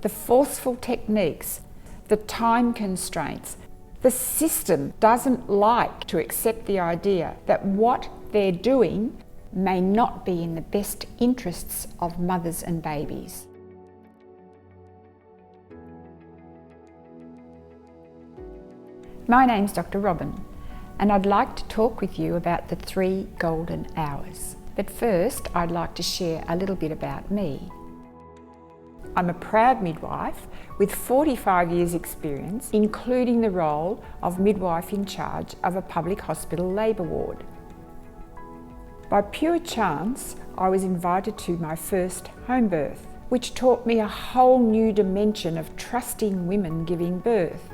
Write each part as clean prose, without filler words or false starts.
the forceful techniques, the time constraints. The system doesn't like to accept the idea that what they're doing may not be in the best interests of mothers and babies. My name's Dr. Robyn, and I'd like to talk with you about the 3 golden hours. But first, I'd like to share a little bit about me. I'm a proud midwife with 45 years experience, including the role of midwife in charge of a public hospital labour ward. By pure chance, I was invited to my first home birth, which taught me a whole new dimension of trusting women giving birth.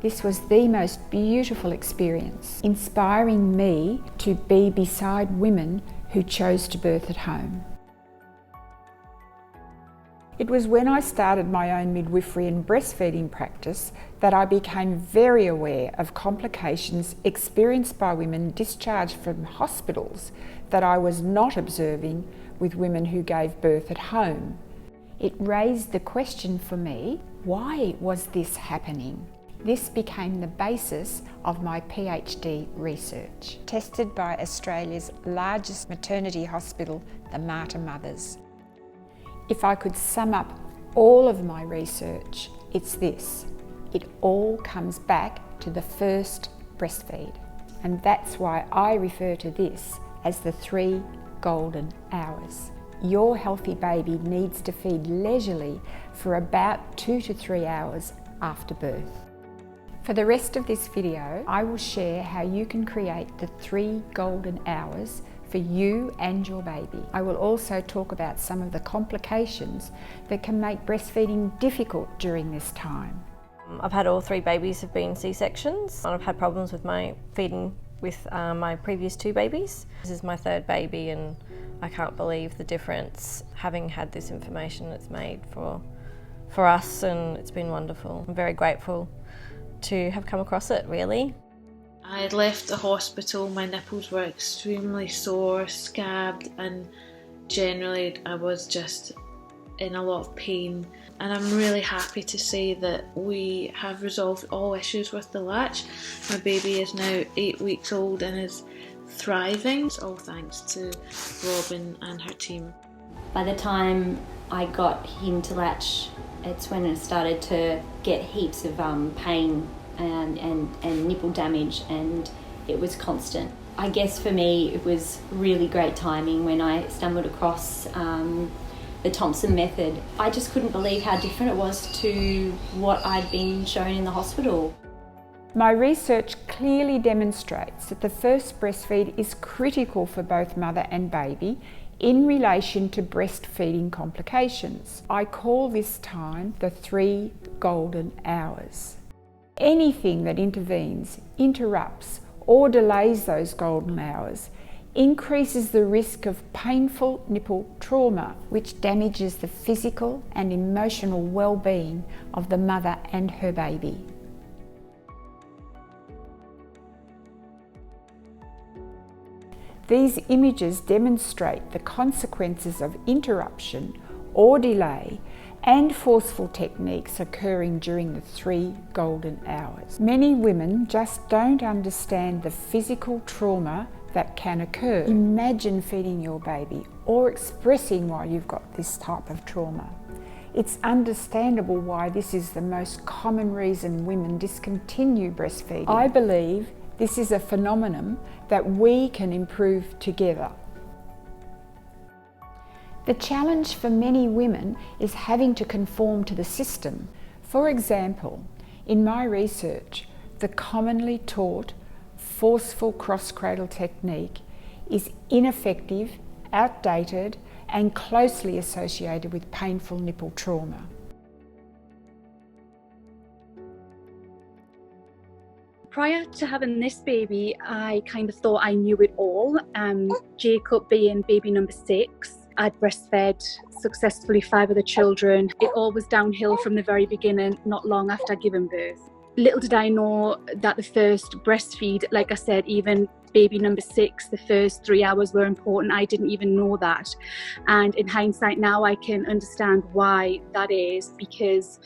This was the most beautiful experience, inspiring me to be beside women who chose to birth at home. It was when I started my own midwifery and breastfeeding practice that I became very aware of complications experienced by women discharged from hospitals that I was not observing with women who gave birth at home. It raised the question for me, why was this happening? This became the basis of my PhD research, tested by Australia's largest maternity hospital, the Mater Mothers. If I could sum up all of my research, it's this. It all comes back to the first breastfeed. And that's why I refer to this as the 3 golden hours. Your healthy baby needs to feed leisurely for about 2 to 3 hours after birth. For the rest of this video, I will share how you can create the 3 golden hours for you and your baby. I will also talk about some of the complications that can make breastfeeding difficult during this time. I've had all 3 babies have been C-sections. I've had problems with my feeding with my previous 2 babies. This is my 3rd baby and I can't believe the difference having had this information it's made for us, and it's been wonderful. I'm very grateful to have come across it, really. I had left the hospital, my nipples were extremely sore, scabbed, and generally I was just in a lot of pain. And I'm really happy to say that we have resolved all issues with the latch. My baby is now 8 weeks old and is thriving. It's all thanks to Robyn and her team. By the time I got him to latch, it's when it started to get heaps of pain and nipple damage, and it was constant. I guess for me it was really great timing when I stumbled across the Thompson Method. I just couldn't believe how different it was to what I'd been shown in the hospital. My research clearly demonstrates that the first breastfeed is critical for both mother and baby in relation to breastfeeding complications. I call this time the 3 golden hours. Anything that intervenes, interrupts, or delays those golden hours increases the risk of painful nipple trauma, which damages the physical and emotional well-being of the mother and her baby. These images demonstrate the consequences of interruption or delay and forceful techniques occurring during the 3 golden hours. Many women just don't understand the physical trauma that can occur. Imagine feeding your baby or expressing why you've got this type of trauma. It's understandable why this is the most common reason women discontinue breastfeeding. I believe this is a phenomenon that we can improve together. The challenge for many women is having to conform to the system. For example, in my research, the commonly taught forceful cross-cradle technique is ineffective, outdated, and closely associated with painful nipple trauma. Prior to having this baby, I kind of thought I knew it all. Jacob being baby number 6, I'd breastfed successfully 5 of the children. It all was downhill from the very beginning, not long after giving birth. Little did I know that the first breastfeed, like I said, even baby number 6, the first 3 hours were important. I didn't even know that. And in hindsight now, I can understand why that is, because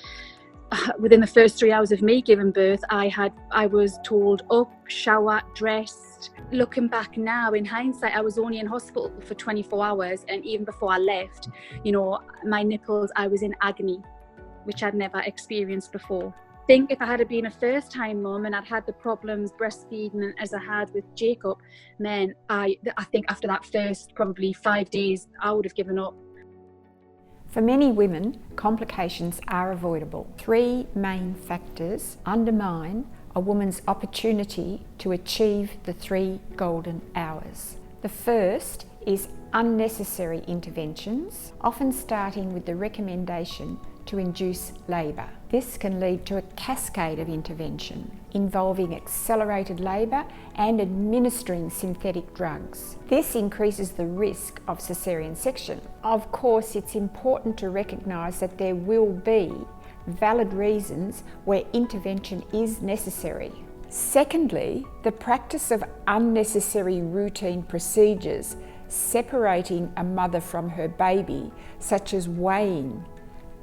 within the first 3 hours of me giving birth, I was told up, shower, dressed. Looking back now, in hindsight, I was only in hospital for 24 hours. And even before I left, you know, my nipples, I was in agony, which I'd never experienced before. I think if I had been a first-time mum and I'd had the problems breastfeeding as I had with Jacob, man, I think after that first probably 5 days, I would have given up. For many women, complications are avoidable. 3 main factors undermine a woman's opportunity to achieve the 3 golden hours. The first is unnecessary interventions, often starting with the recommendation to induce labour. This can lead to a cascade of intervention involving accelerated labour and administering synthetic drugs. This increases the risk of caesarean section. Of course, it's important to recognise that there will be valid reasons where intervention is necessary. Secondly, the practice of unnecessary routine procedures separating a mother from her baby, such as weighing,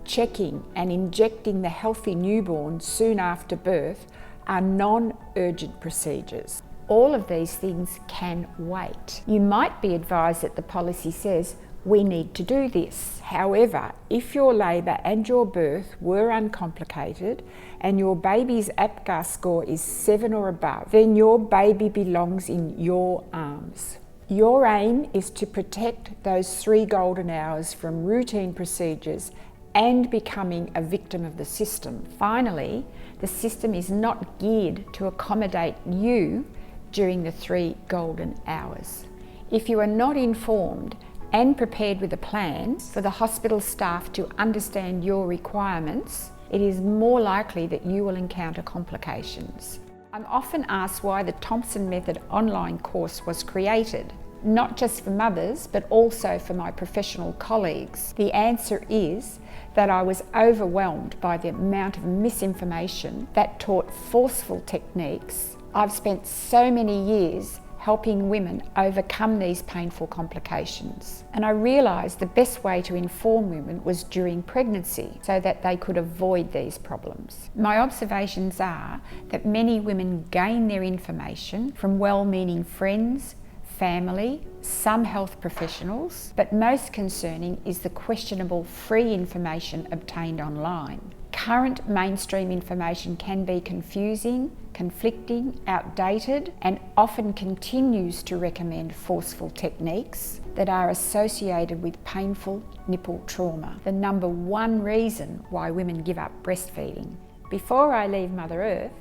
checking and injecting the healthy newborn soon after birth, are non-urgent procedures. All of these things can wait. You might be advised that the policy says, we need to do this. However, if your labour and your birth were uncomplicated and your baby's APGAR score is 7 or above, then your baby belongs in your arms. Your aim is to protect those 3 golden hours from routine procedures and becoming a victim of the system. Finally, the system is not geared to accommodate you during the 3 golden hours. If you are not informed and prepared with a plan for the hospital staff to understand your requirements, it is more likely that you will encounter complications. I'm often asked why the Thompson Method online course was created, not just for mothers, but also for my professional colleagues. The answer is that I was overwhelmed by the amount of misinformation that taught forceful techniques. I've spent so many years helping women overcome these painful complications. And I realised the best way to inform women was during pregnancy so that they could avoid these problems. My observations are that many women gain their information from well-meaning friends, family, some health professionals, but most concerning is the questionable free information obtained online. Current mainstream information can be confusing, conflicting, outdated, and often continues to recommend forceful techniques that are associated with painful nipple trauma, the number 1 reason why women give up breastfeeding. Before I leave Mother Earth,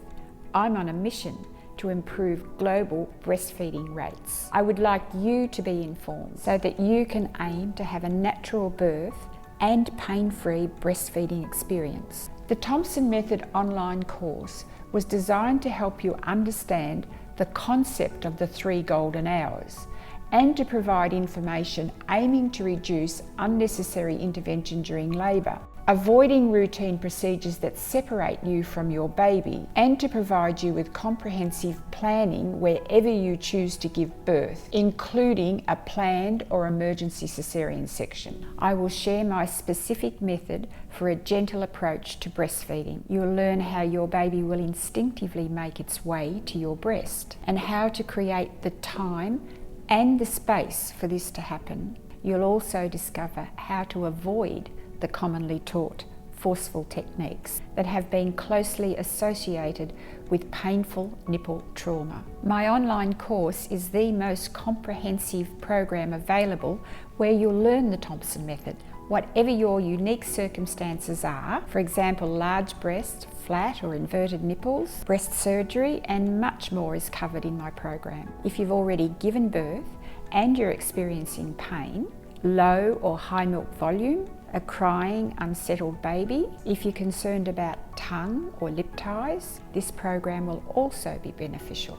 I'm on a mission to improve global breastfeeding rates. I would like you to be informed so that you can aim to have a natural birth and pain-free breastfeeding experience. The Thompson Method online course was designed to help you understand the concept of the 3 golden hours and to provide information aiming to reduce unnecessary intervention during labour, avoiding routine procedures that separate you from your baby, and to provide you with comprehensive planning wherever you choose to give birth, including a planned or emergency caesarean section. I will share my specific method for a gentle approach to breastfeeding. You'll learn how your baby will instinctively make its way to your breast and how to create the time and the space for this to happen. You'll also discover how to avoid the commonly taught forceful techniques that have been closely associated with painful nipple trauma. My online course is the most comprehensive program available where you'll learn the Thompson Method. Whatever your unique circumstances are, for example, large breast, flat or inverted nipples, breast surgery, and much more is covered in my program. If you've already given birth and you're experiencing pain, low or high milk volume, a crying, unsettled baby, if you're concerned about tongue or lip ties, this program will also be beneficial.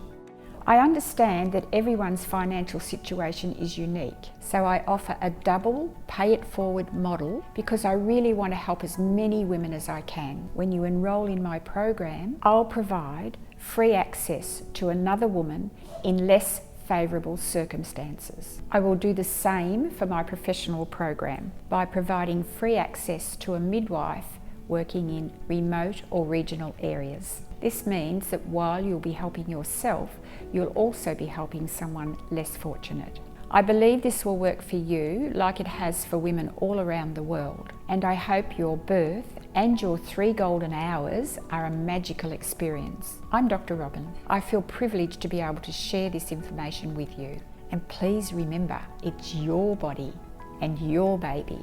I understand that everyone's financial situation is unique, so I offer a double pay it forward model because I really want to help as many women as I can. When you enrol in my program, I'll provide free access to another woman in less favourable circumstances. I will do the same for my professional program by providing free access to a midwife working in remote or regional areas. This means that while you'll be helping yourself, you'll also be helping someone less fortunate. I believe this will work for you like it has for women all around the world, and I hope your birth and your 3 golden hours are a magical experience. I'm Dr. Robyn. I feel privileged to be able to share this information with you. And please remember, it's your body and your baby.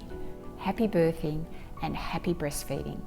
Happy birthing and happy breastfeeding.